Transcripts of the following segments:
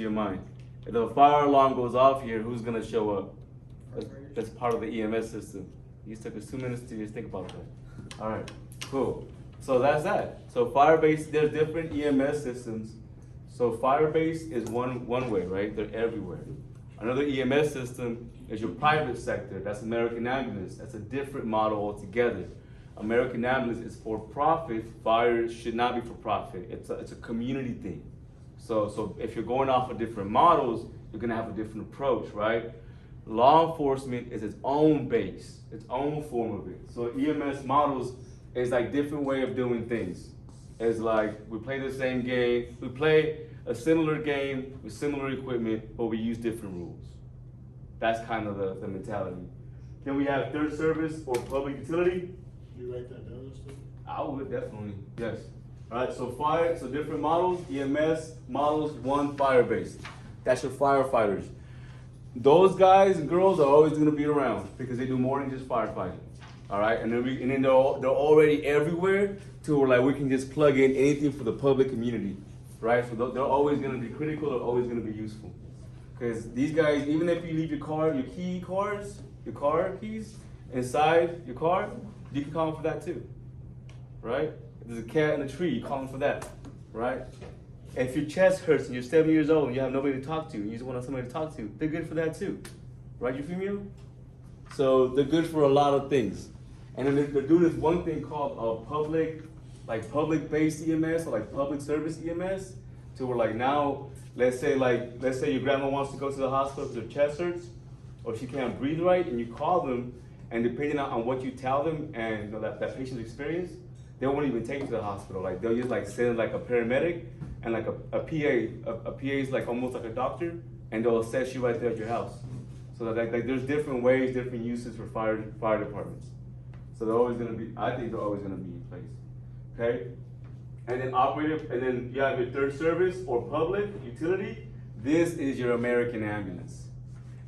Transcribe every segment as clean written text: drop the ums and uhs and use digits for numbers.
your mind. If the fire alarm goes off here, who's gonna show up? That's part of the EMS system. You just took us 2 minutes to just think about that. All right, cool. So that's that. So Firebase, there's different EMS systems. So Firebase is one way, right? They're everywhere. Another EMS system is your private sector. That's American Ambulance. That's a different model altogether. American Ambulance is for profit. Fire should not be for profit. It's a community thing. So if you're going off of different models, you're gonna have a different approach, right? Law enforcement is its own base, its own form of it. So EMS models is like different way of doing things. It's like we play the same game, we play a similar game with similar equipment, but we use different rules. That's kind of the mentality. Then we have third service or public utility. You write that down, Steve? I would definitely, yes. All right, so different models, EMS models, one Firebase. That's your firefighters. Those guys and girls are always gonna be around because they do more than just firefighting. All right, and then they're already everywhere to where like we can just plug in anything for the public community, right? So they're always gonna be critical, they're always gonna be useful. Because these guys, even if you leave your car keys inside your car, you can call them for that too, right? If there's a cat in a tree, you call them for that, right? If your chest hurts and you're 7 years old and you have nobody to talk to, and you just want somebody to talk to, they're good for that too, right? You feel me? So they're good for a lot of things. And then they're doing this one thing called public-based EMS or like public service EMS, to where like now, let's say your grandma wants to go to the hospital because her chest hurts or she can't breathe right, and you call them, and depending on what you tell them and you know, that patient's experience, they won't even take you to the hospital. Like they'll just like send like a paramedic and like a PA. A PA is like almost like a doctor, and they'll assess you right there at your house. So that like there's different ways, different uses for fire departments. So they're always gonna be, I think they're always gonna be in place. Okay? And then and then you have your third service or public utility. This is your American Ambulance.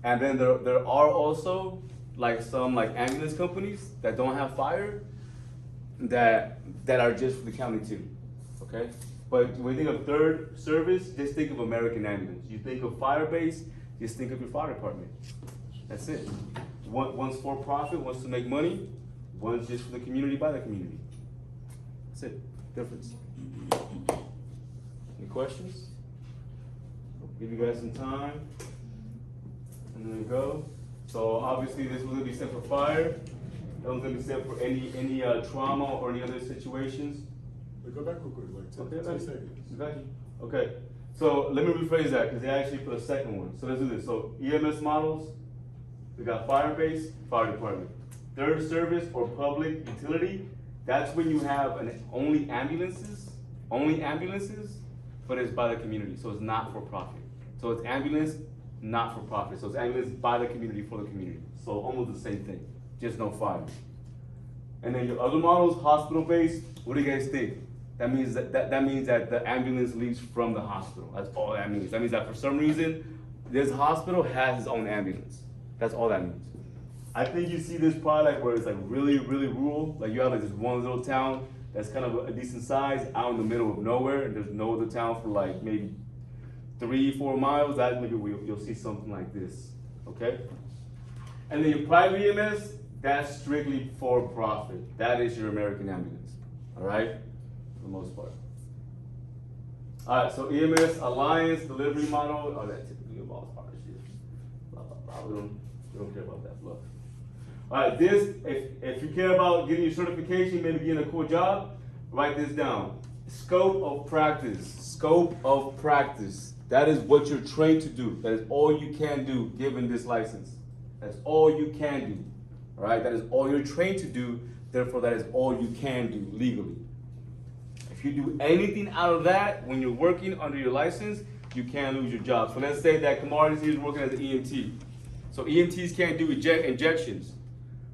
And then there are also like some like ambulance companies that don't have fire that are just for the county too. Okay? But when you think of third service, just think of American Ambulance. You think of Firebase, just think of your fire department. That's it. One's for profit, one's to make money, one's just for the community, by the community. That's it. Difference. Any questions? Give you guys some time. And there we go. So obviously this was gonna be set for fire. That was gonna be set for any trauma or any other situations. But go back real quick, like 10 seconds. Exactly. Okay. So let me rephrase that because they actually put a second one. So let's do this. So EMS models, we got Firebase, fire department. Third service or public utility, that's when you have only ambulances, but it's by the community. So it's not for profit. So it's ambulance, not for profit. So it's ambulance by the community, for the community. So almost the same thing, just no fire. And then your other models, hospital-based, what do you guys think? That means that the ambulance leaves from the hospital. That's all that means. That means that for some reason, this hospital has its own ambulance. That's all that means. I think you see this product where it's like really, really rural. Like you have like this one little town that's kind of a decent size out in the middle of nowhere, and there's no other town for like maybe 3-4 miles. That maybe you'll see something like this, okay? And then your private EMS, that's strictly for profit. That is your American Ambulance, all right? For the most part. All right, so EMS Alliance delivery model, oh, that typically involves partnership. Blah, blah, blah. We don't care about that fluff. All right, if you care about getting your certification, maybe getting a cool job, write this down. Scope of practice. Scope of practice. That is what you're trained to do. That is all you can do given this license. That's all you can do. All right, that is all you're trained to do. Therefore, that is all you can do legally. If you do anything out of that when you're working under your license, you can lose your job. So let's say that Kamar is working as an EMT. So EMTs can't do injections.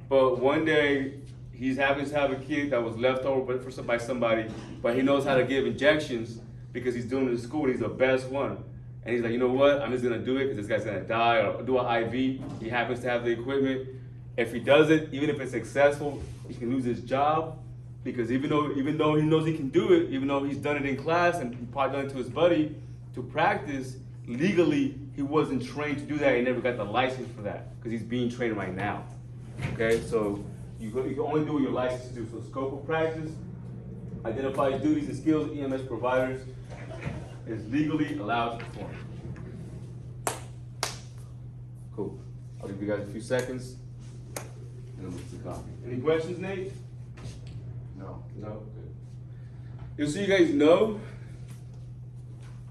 But one day, he happens to have a kid that was left over by somebody, but he knows how to give injections because he's doing it in school and he's the best one. And he's like, you know what, I'm just gonna do it because this guy's gonna die, or do an IV. He happens to have the equipment. If he does it, even if it's successful, he can lose his job because even though he knows he can do it, even though he's done it in class and probably done it to his buddy to practice, legally he wasn't trained to do that. He never got the license for that because he's being trained right now. Okay, so you can only do what you're licensed to do. So scope of practice identifies duties and skills EMS providers is legally allowed to perform. Cool. I'll give you guys a few seconds and then we'll see copy. Any questions, Nate? No. No? Good. Just so you guys know,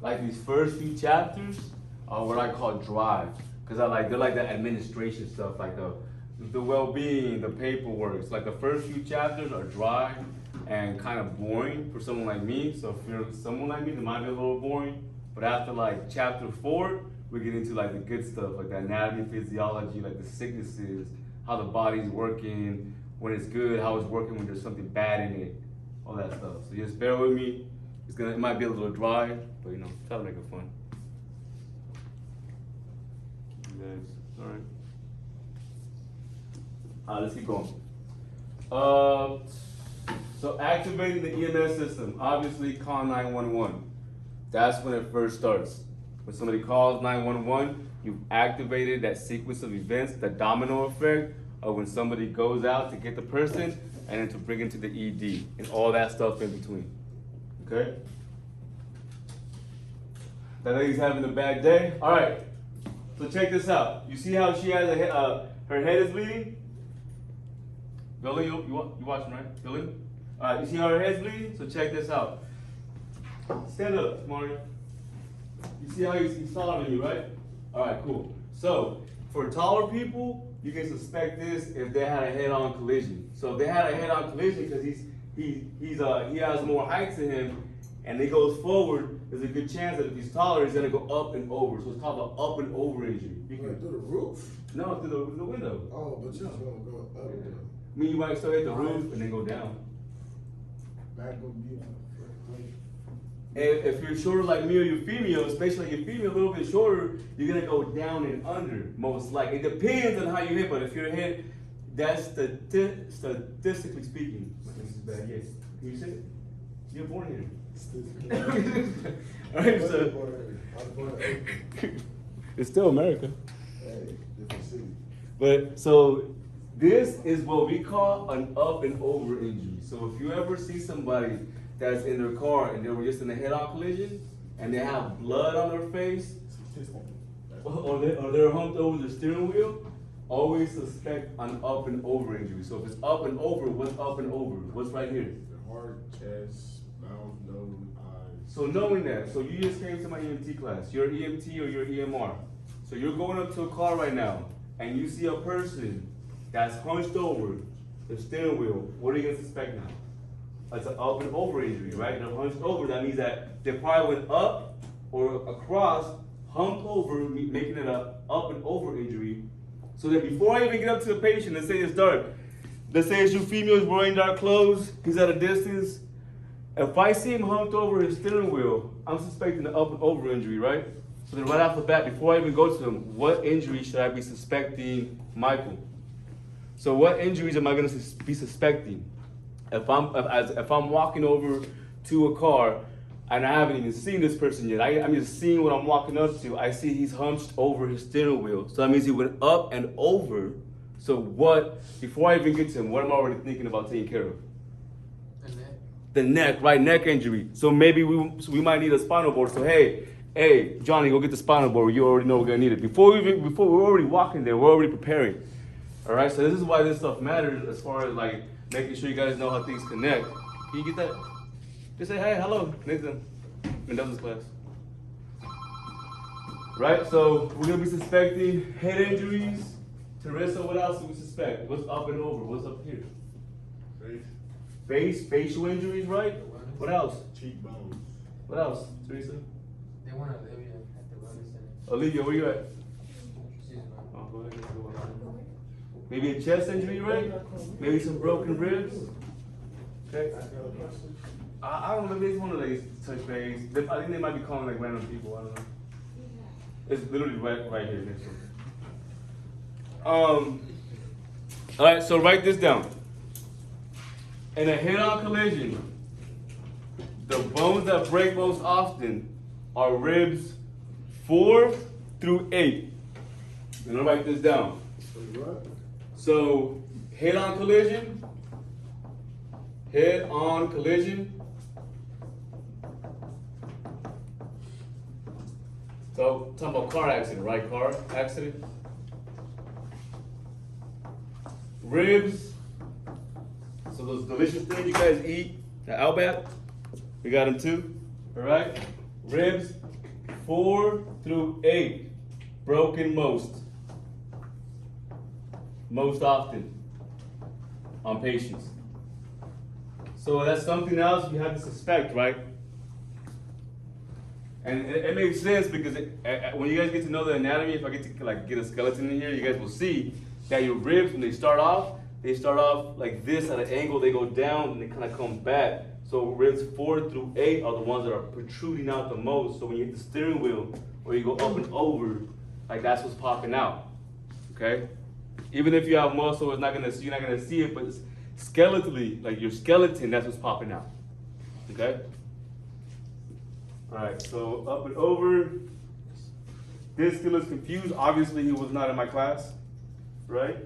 like these first few chapters are what I call drive. Because they're like the administration stuff, like the well-being, the paperwork. Like the first few chapters are dry and kind of boring for someone like me. So if you're someone like me, it might be a little boring. But after like chapter 4, we get into like the good stuff, like the anatomy, physiology, like the sicknesses, how the body's working, when it's good, how it's working when there's something bad in it, all that stuff. So just bear with me. It might be a little dry, but you know, try to make it fun. You guys, all right. Let's keep going. So activating the EMS system, obviously call 911. That's when it first starts. When somebody calls 911, you've activated that sequence of events, the domino effect of when somebody goes out to get the person and then to bring them to the ED and all that stuff in between. Okay? That lady's having a bad day. All right. So check this out. You see how she has her head is bleeding? Billy, you watching, right? Billy? All right. You see how her head's bleeding? So check this out. Stand up, Mario. You see how he's taller than you, right? All right, cool. So for taller people, you can suspect this if they had a head-on collision. So if they had a head-on collision because he has more height to him, and he goes forward, there's a good chance that if he's taller, he's gonna go up and over. So it's called an up and over injury. You can through the roof? No, through the window. Oh, but you're just gonna go up. I mean, you might start at the roof and then go down. Back gonna be And if you're shorter like me or you're female, especially if you're female, a little bit shorter, you're gonna go down and under, most likely. It depends on how you hit, but if your head, that's statistically speaking. This is bad, yes. Can you say it? You're born here. All right, so it's still America. Hey, different city. But so this is what we call an up and over injury. So if you ever see somebody that's in their car and they were just in a head-on collision and they have blood on their face, or they're humped over the steering wheel, always suspect an up and over injury. So if it's up and over, what's up and over? What's right here? The heart, chest, mouth, nose, eyes. So knowing that, so you just came to my EMT class. You're EMT or you're EMR. So you're going up to a car right now and you see a person that's hunched over the steering wheel. What are you gonna suspect now? It's an up and over injury, right? They're hunched over. That means that they probably went up or across, humped over, making it a up and over injury. So that before I even get up to the patient, let's say it's dark. Let's say it's you females wearing dark clothes. He's at a distance. If I see him humped over his steering wheel, I'm suspecting an up and over injury, right? So then right off the bat, before I even go to him, what injury should I be suspecting Michael? So what injuries am I gonna be suspecting? If I'm walking over to a car and I haven't even seen this person yet, I'm just seeing what I'm walking up to. I see he's hunched over his steering wheel. So that means he went up and over. So what, before I even get to him, what am I already thinking about taking care of? The neck, right? Neck injury. So maybe we might need a spinal board. So hey, Johnny, go get the spinal board. You already know we're gonna need it. Before we're already walking there, we're already preparing. All right. So this is why this stuff matters as far as like making sure you guys know how things connect. Can you get that? Just say hey, hello, Nathan. Mendoza's class. Right. So we're gonna be suspecting head injuries. Teresa, what else do we suspect? What's up and over? What's up here? Facial injuries, right? What else? Cheekbones. What else, Teresa? They want Olivia at the wellness center. Olivia, where you at? She's Oh, go ahead. Maybe a chest injury, right? Maybe some broken ribs. Okay. I don't know. Maybe it's one of these touch base. I think they might be calling like random people. I don't know. It's literally right here next to it. All right. So write this down. In a head-on collision, the bones that break most often are ribs, 4 through 8. I'm gonna write this down. What? So, head-on collision. Head-on collision. So, talking about car accident, right? Car accident. Ribs. So those delicious things you guys eat, the Outback, we got them too. All right. Ribs, 4 through 8, broken most often on patients. So that's something else you have to suspect, right? And it makes sense because when you guys get to know the anatomy, if I get to like get a skeleton in here, you guys will see that your ribs, when they start off like this at an angle, they go down and they kind of come back. So ribs 4 through 8 are the ones that are protruding out the most. So when you hit the steering wheel or you go up and over, like that's what's popping out. Okay? Even if you have muscle, you're not gonna see it, but it's skeletally, like your skeleton, that's what's popping out. Okay? Alright, so up and over. This still is confused. Obviously he was not in my class, right?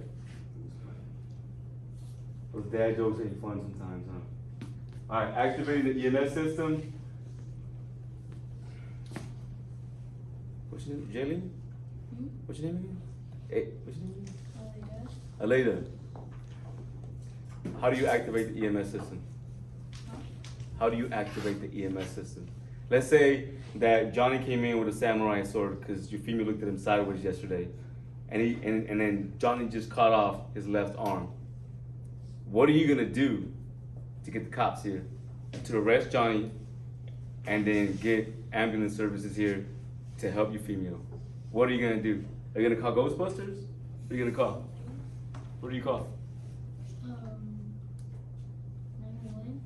Those dad jokes ain't fun sometimes, huh? Alright, activating the EMS system. What's your name? Jayleen? What's your name again? Hey, what's your name again? Aleda. How do you activate the EMS system? How do you activate the EMS system? Let's say that Johnny came in with a samurai sword because your female looked at him sideways yesterday, and then Johnny just cut off his left arm. What are you gonna do to get the cops here to arrest Johnny, and then get ambulance services here to help your female? What are you gonna do? Are you gonna call Ghostbusters? What are you gonna call? What do you call? 911.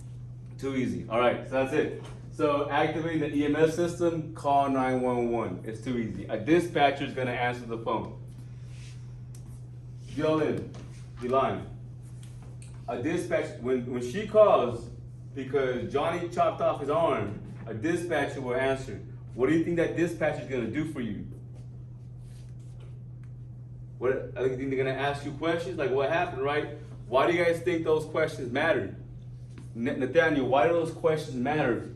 Too easy. All right, so that's it. So activating the EMS system, call 911. It's too easy. A dispatcher is gonna answer the phone. Get all in. Be lying. A dispatcher, when she calls because Johnny chopped off his arm, a dispatcher will answer. What do you think that dispatcher is gonna do for you? What, I think they're gonna ask you questions like what happened, right? Why do you guys think those questions matter? Nathaniel, why do those questions matter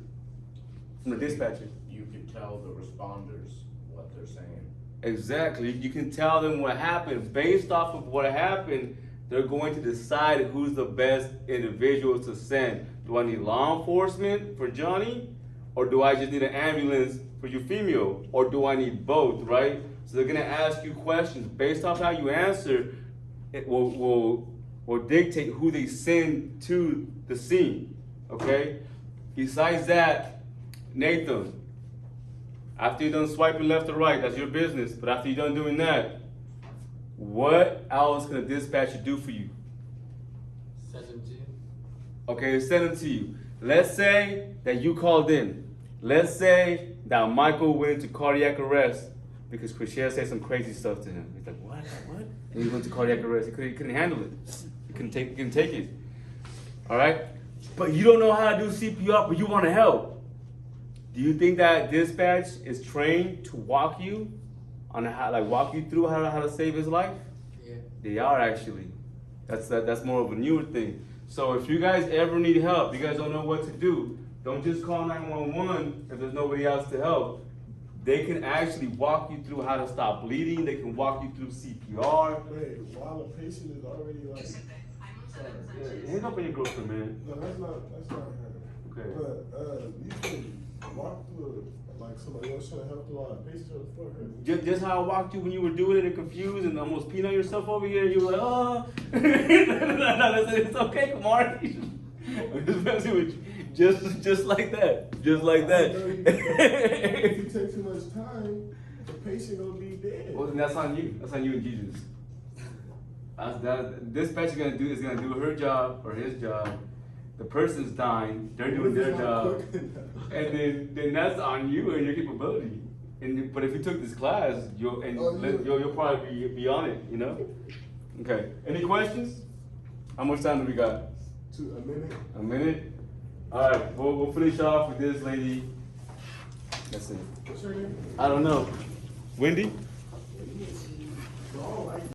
from the dispatcher? You can tell the responders what they're saying. Exactly, you can tell them what happened. Based off of what happened, they're going to decide who's the best individual to send. Do I need law enforcement for Johnny? Or do I just need an ambulance for your female? Or do I need both, right? So they're gonna ask you questions. Based off how you answer, it will dictate who they send to the scene, okay? Besides that, Nathan, after you're done swiping left or right, that's your business, but after you're done doing that, what else can a dispatcher do for you? Send them to you. Okay, send them to you. Let's say that you called in. Let's say that Michael went into cardiac arrest because Chriselle said some crazy stuff to him. He's like, what? And he went to cardiac arrest. He couldn't handle it. He couldn't take it. All right? But you don't know how to do CPR, but you want to help. Do you think that dispatch is trained to walk you on walk you through how to save his life? Yeah. They are actually. That's more of a newer thing. So if you guys ever need help, you guys don't know what to do, don't just call 911 if there's nobody else to help. They can actually walk you through how to stop bleeding. They can walk you through CPR. Wait, while a patient is already like. Yeah, hang up on your girlfriend, man. No, that's not her. Okay. But you can walk through like somebody else trying to help you while a patient is for her. Just how I walked you when you were doing it and confused and almost peeing on yourself over here. You were like, oh. No, it's okay, Kamar. I'm just messing with you. Just like that. Just like that. If you take too much time, the patient gonna be dead. Well, then that's on you. That's on you and Jesus. Dispatch is gonna do her job or his job. The person's dying. They're doing their job, and then that's on you and your capability. But if you took this class, you'll probably be on it. You know. Okay. Any questions? How much time do we got? A minute. A minute. All right. We'll finish off with this lady. That's it. What's her name? I don't know. Wendy?